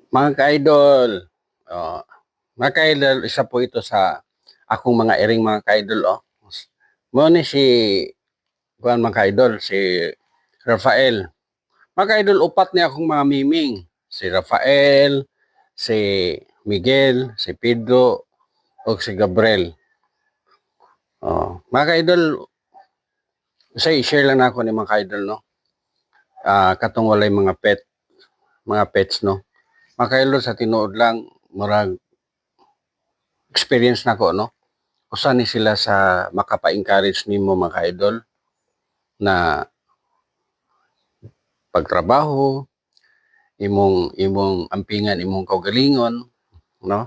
Mga ka-idol, oh, mga ka-idol, isa po ito sa akong mga iring mga ka-idol. Mo ni si Juan mga ka-idol, si Rafael. Mga ka-idol, upat ni akong mga miming. Si Rafael, si Miguel, si Pedro, o si Gabriel. Mga ka-idol, i-share lang ako ni mga ka-idol, no? Katong walay mga pets, no? Mga ka-idol, sa tinuod lang, murag experience na ko, no? Usa ni sila sa makapa-encourage nimo mga idol na pagtrabaho, imong ampingan, imong kaugalingon, no?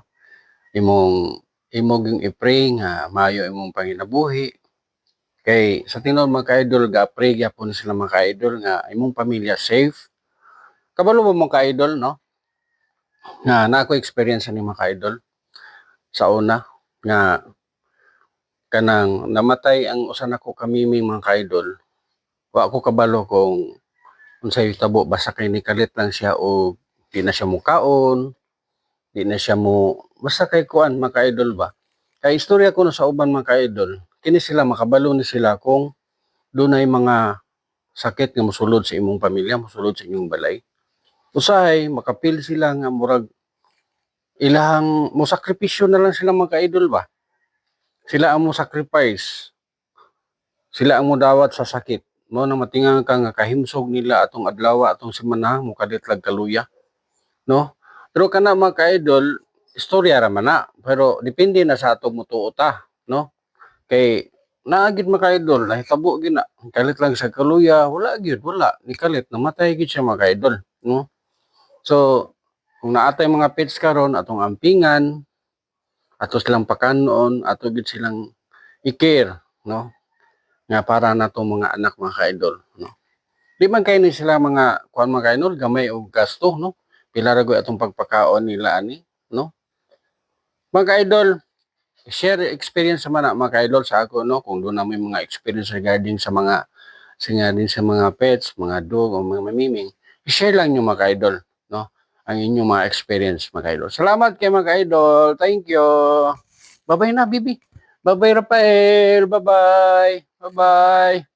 Imong yung i-pray nga maayo imong panginabuhi. Kay sa tinuod mga idol ga-pray gyapon sila mga idol nga imong pamilya safe. Kabalo mo mga idol, no? Nga na ako experience ni mga idol sa una nga kanang namatay ang usa nako kamiming mga idol. Wa ako kabalo kung unsay tabo, basta kay nikalit lang siya o di na siya mukaon, di na siya mo basta kay kuan mga idol ba. Kay istorya ko na sa uban mga idol, kini sila makabalo ni sila kung dunay mga sakit nga mosulod sa imong pamilya, mosulod sa inyong balay. Usahay makapil sila nga murag ilahang mo sakripisyo na lang sila mga idol ba. Sila ang mo sacrifice. Sila ang modawat sa sakit. Mo na matingang ka nga kahimsog nila atong adlaw atong semana mo kaditlag kaluya, no? Pero kana mga ka-idol, istorya ra man na, pero depende na sa ato motuo ta, no? Kay naagid mga ka-idol, nahitabo gid na, kalit lang sa kaluya, wala gyud, wala, ni kalit namatay gid siya mga ka-idol, no? So, kung naatay mga pets karon atong ampingan, ato silang pakanon, ato gid silang i-care, no? Nga para na natong mga anak mga ka-idol, no? Di man kay ni sila mga kuan mga ka-idol, gamay og gasto, no? Pila ra gyud atong pagpakaon nila ani, no? Mga ka-idol, share experience naman na mga ka-idol sa ako, no? Kung doon na may mga experience regarding sa mga sa mga pets, mga dog o mga mamiming, i-share lang nyo mga ka-idol, no? Ang inyong mga experience mga ka-idol. Salamat kay mga ka-idol. Thank you. Bye-bye na, Bibi. Bye-bye, Rafael. Bye-bye. Bye-bye.